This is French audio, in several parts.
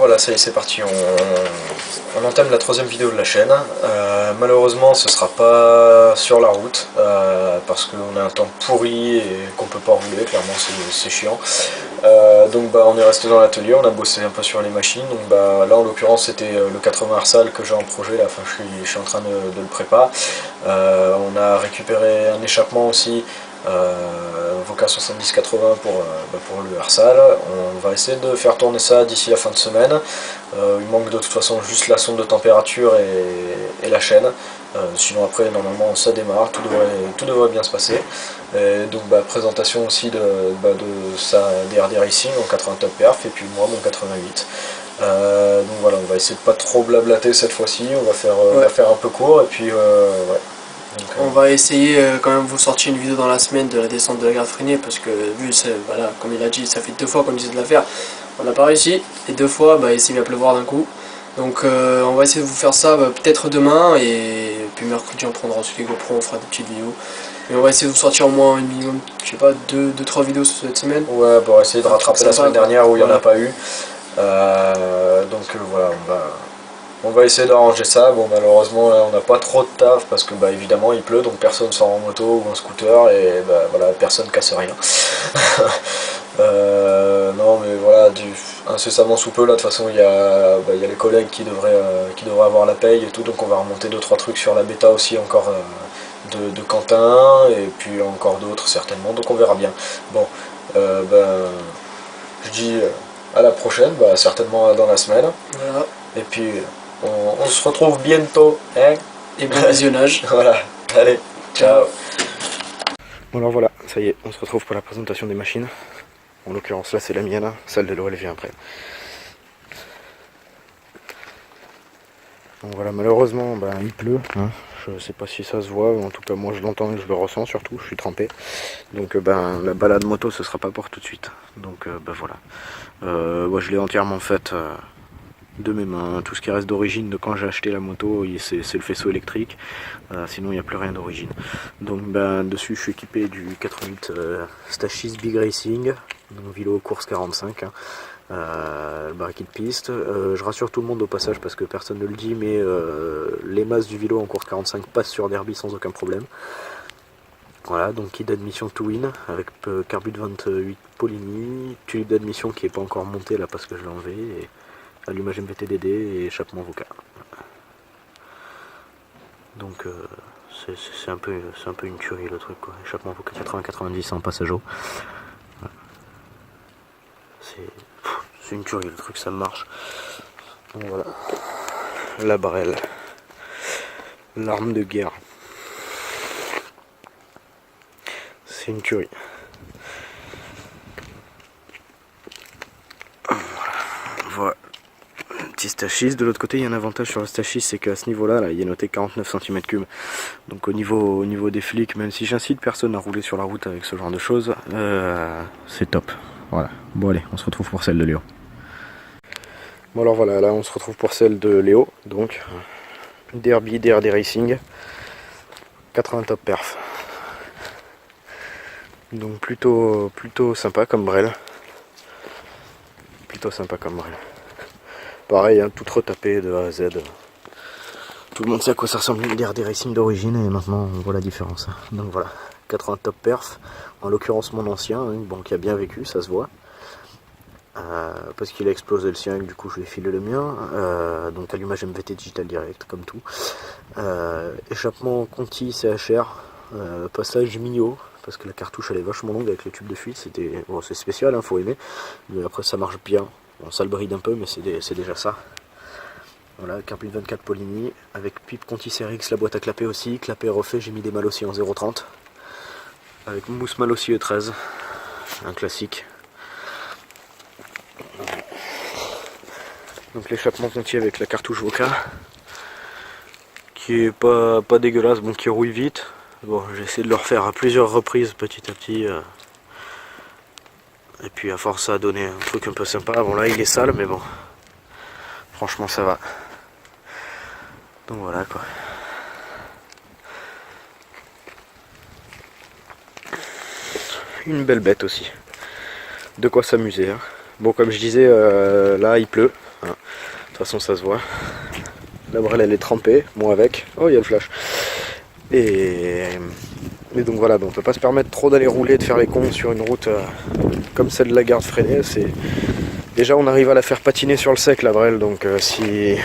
voilà, ça y est, c'est parti, on entame la troisième vidéo de la chaîne. Malheureusement, ce sera pas sur la route, parce qu'on a un temps pourri et qu'on peut pas rouler, clairement c'est chiant. Donc on est resté dans l'atelier, on a bossé un peu sur les machines. Donc là en l'occurrence c'était le 80 Arsal que j'ai en projet, là, enfin, je suis en train de le préparer. On a récupéré un échappement aussi, Voca 70-80 pour le Arsal. On va essayer de faire tourner ça d'ici la fin de semaine. Il manque de toute façon juste la sonde de température et la chaîne. Sinon après normalement ça démarre, tout devrait bien se passer. Et donc présentation aussi de sa DRD Racing en 80 top perf et puis moi mon 88. Donc voilà, on va essayer de pas trop blablater cette fois-ci, on va faire un peu court et puis ouais. Donc, on va essayer quand même vous sortir une vidéo dans la semaine de la descente de la garde freinée parce que vu, voilà, comme il a dit, ça fait 2 fois qu'on essaie de la faire, on n'a pas réussi, et 2 fois il s'est mis à pleuvoir d'un coup. Donc on va essayer de vous faire ça peut-être demain, et puis mercredi on prendra ensuite les GoPro, on fera des petites vidéos. Mais on va essayer de vous sortir au moins un minimum, je sais pas, 2-3 vidéos cette semaine. Ouais, pour essayer de rattraper la semaine dernière où il n'y en a pas eu. Donc voilà, on va essayer d'arranger ça. Bon, malheureusement là on n'a pas trop de taf parce que évidemment il pleut, donc personne sort en moto ou en scooter et voilà, personne casse rien. Non mais voilà, incessamment sous peu là, de toute façon il y a les collègues qui devraient avoir la paye et tout, donc on va remonter 2-3 trucs sur la bêta aussi encore, de Quentin, et puis encore d'autres certainement, donc on verra bien. Bon, je dis à la prochaine, certainement dans la semaine. Voilà. Et puis on se retrouve bientôt, hein. Et bon visionnage. Voilà, allez, ciao. Bon alors voilà, ça y est, on se retrouve pour la présentation des machines. En l'occurrence là c'est la mienne, celle de l'OL vient après. Donc voilà, malheureusement il pleut, hein. Je sais pas si ça se voit, en tout cas moi je l'entends et je le ressens surtout, je suis trempé. Donc la balade moto ce sera pas pour tout de suite. Donc voilà. Moi je l'ai entièrement faite de mes mains, tout ce qui reste d'origine de quand j'ai acheté la moto c'est le faisceau électrique, sinon il n'y a plus rien d'origine. Donc dessus je suis équipé du 88 Stachys Big Racing, donc vélo course 45, hein. Le barriquet de piste, je rassure tout le monde au passage parce que personne ne le dit, mais les masses du vélo en course 45 passent sur derby sans aucun problème. Voilà, donc kit d'admission Twin avec carbut de 28 Polini, tube d'admission qui n'est pas encore monté là parce que je l'ai enlevé, et allumage MVTDD et échappement Voca. Donc c'est un peu une tuerie le truc quoi. Échappement Voca 80-90 en passage haut. C'est une tuerie le truc, ça marche. Donc voilà. La barrelle. L'arme de guerre. C'est une tuerie. Voilà. Petit Stachys. De l'autre côté, il y a un avantage sur le Stachys, c'est qu'à ce niveau-là, là, il est noté 49 cm3. Donc au niveau des flics, même si j'incite personne à rouler sur la route avec ce genre de choses, c'est top. Voilà. Bon allez, on se retrouve pour celle de Léo. Bon alors voilà, là on se retrouve pour celle de Léo, donc Derby DRD Racing, 80 top perf. Donc plutôt sympa comme brel. Plutôt sympa comme brel. Pareil, hein, tout retapé de A à Z. Tout le monde sait à quoi ça ressemble une DRD Racing d'origine et maintenant on voit la différence. Donc voilà, 80 top perf, en l'occurrence mon ancien, hein, bon, qui a bien vécu, ça se voit. Parce qu'il a explosé le sien, du coup je lui ai filé le mien. Donc allumage MVT digital direct comme tout. Échappement Conti CHR, passage Mio, parce que la cartouche elle est vachement longue avec le tube de fuite. C'était bon, c'est spécial, hein, faut aimer, mais après ça marche bien. Bon, ça le bride un peu, mais c'est déjà ça. Voilà, carbone 24 Polini avec pipe Conti CRX, la boîte à clapper aussi, clapper refait, j'ai mis des mal aussi en 0,30 avec mousse mal aussi E13, un classique. Donc l'échappement Conti avec la cartouche Voca, qui est pas dégueulasse, bon, qui rouille vite. Bon, j'ai essayé de le refaire à plusieurs reprises petit à petit, et puis à force ça a donné un truc un peu sympa. Bon là il est sale, mais bon, franchement ça va. Donc voilà quoi. Une belle bête aussi. De quoi s'amuser, hein. Bon, comme je disais, là il pleut, hein. toute façon ça se voit. La brelle elle est trempée, moi avec. Oh il y a le flash. Et donc voilà, on peut pas se permettre trop d'aller rouler, de faire les cons sur une route comme celle de la Garde Freinet. Déjà on arrive à la faire patiner sur le sec la brelle, donc si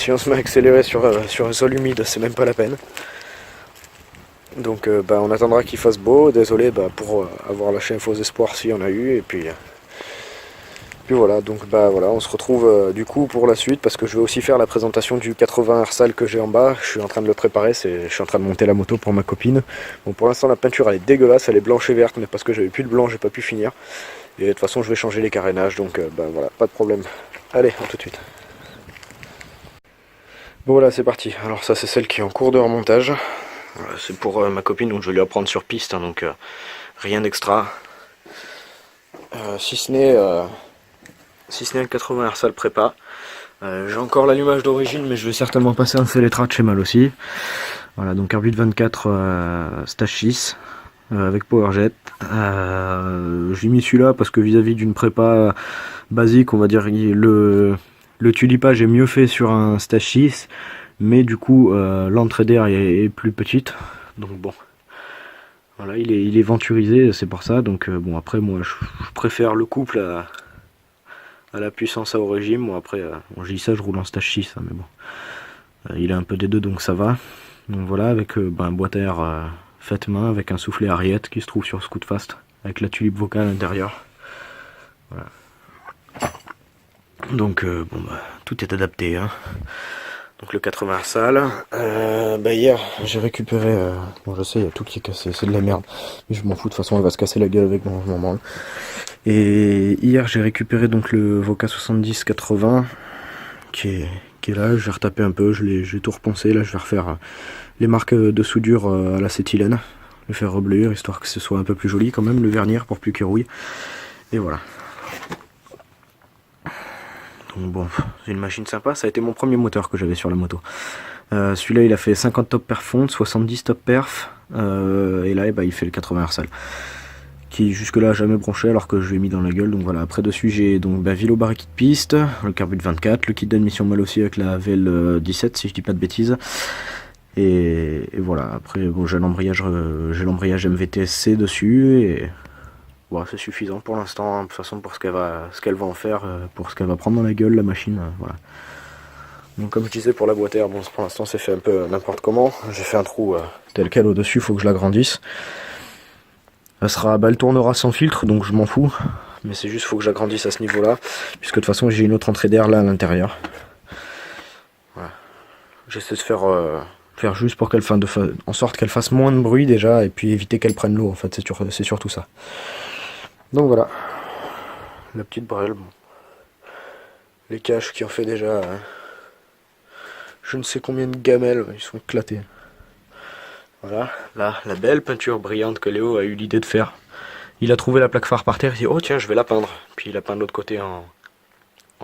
on se met à accélérer sur un sol humide, c'est même pas la peine. Donc on attendra qu'il fasse beau, désolé pour avoir lâché un faux espoir s'il y en a eu, et puis voilà, donc voilà, on se retrouve du coup pour la suite, parce que je vais aussi faire la présentation du 80 Arsal que j'ai en bas. Je suis en train de le préparer, je suis en train de monter la moto pour ma copine. Bon, pour l'instant la peinture elle est dégueulasse, elle est blanche et verte, mais parce que j'avais plus de blanc j'ai pas pu finir. Et de toute façon je vais changer les carénages, donc voilà, pas de problème. Allez, à tout de suite. Bon voilà, c'est parti. Alors ça c'est celle qui est en cours de remontage. Voilà, c'est pour ma copine, donc je vais lui apprendre sur piste, hein, donc rien d'extra. Si ce n'est le 80 Arsal prépa. J'ai encore l'allumage d'origine, mais je vais certainement passer un Celetra de chez Mal aussi. Voilà, donc Arbit 24 stage 6 avec PowerJet. J'ai mis celui-là parce que vis-à-vis d'une prépa basique, on va dire le tulipage est mieux fait sur un stage 6, mais du coup l'entrée d'air est plus petite. Donc bon. Voilà, il est venturisé, c'est pour ça. Donc bon, après moi je préfère le couple à la puissance au régime. Bon après, bon, je dis ça, je roule en stage 6, hein, mais bon. Il a un peu des deux, donc ça va. Donc voilà, avec un boîte à air faite main, avec un soufflet Ariette qui se trouve sur Scootfast, avec la tulipe vocale à l'intérieur. Voilà. Donc tout est adapté, hein. Donc le 80 Arsal. Hier j'ai récupéré, bon je sais il y a tout qui est cassé, c'est de la merde, mais je m'en fous, de toute façon elle va se casser la gueule avec, bon je m'en branle. Et hier j'ai récupéré donc le Voca 70-80 qui est là, je vais retaper un peu, j'ai tout reponcé, là je vais refaire les marques de soudure à l'acétylène, le faire reblouir histoire que ce soit un peu plus joli quand même, le vernir pour plus qu'il rouille, et voilà. Donc bon, c'est une machine sympa, ça a été mon premier moteur que j'avais sur la moto. Celui-là il a fait 50 top perf fonte, 70 top perf, et là il fait le 80 Arsal, qui jusque là jamais branché alors que je l'ai mis dans la gueule. Donc voilà, après dessus j'ai donc Vilo barré kit piste, le Carbut 24, le kit d'admission Mal aussi avec la VL 17 si je dis pas de bêtises. Et voilà, après bon, j'ai l'embrayage MVTSC dessus, et bon, c'est suffisant pour l'instant, hein, de toute façon pour ce qu'elle va en faire, pour ce qu'elle va prendre dans la gueule la machine, voilà. Donc comme je disais pour la boîte à air, bon pour l'instant c'est fait un peu n'importe comment, j'ai fait un trou tel quel au dessus, il faut que je l'agrandisse. Elle tournera sans filtre, donc je m'en fous, mais c'est juste faut que j'agrandisse à ce niveau là, puisque de toute façon j'ai une autre entrée d'air là à l'intérieur. Voilà. J'essaie de faire juste pour qu'elle en sorte qu'elle fasse moins de bruit déjà, et puis éviter qu'elle prenne l'eau, en fait c'est surtout ça. Donc voilà, la petite brelle, bon. Les caches qui ont fait déjà je ne sais combien de gamelles, ils sont éclatés. Voilà, là, la belle peinture brillante que Léo a eu l'idée de faire. Il a trouvé la plaque phare par terre, il dit oh tiens je vais la peindre. Puis il a peint de l'autre côté en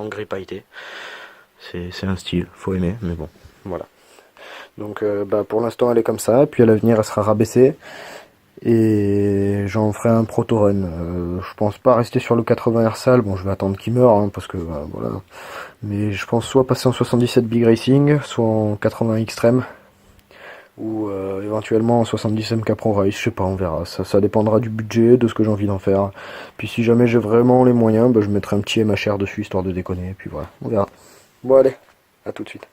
gris pailleté. C'est un style, faut aimer, mais bon, voilà. Donc pour l'instant elle est comme ça, puis à l'avenir elle sera rabaissée. Et j'en ferai un proto-run. Je pense pas rester sur le 80 Arsal, bon je vais attendre qu'il meure, hein, parce que voilà. Mais je pense soit passer en 77 Big Racing, soit en 80 Extreme, ou éventuellement en 70 MK Pro Race, je sais pas, on verra. Ça dépendra du budget, de ce que j'ai envie d'en faire. Puis si jamais j'ai vraiment les moyens, je mettrai un petit MHR dessus, histoire de déconner, et puis voilà, on verra. Bon allez, à tout de suite.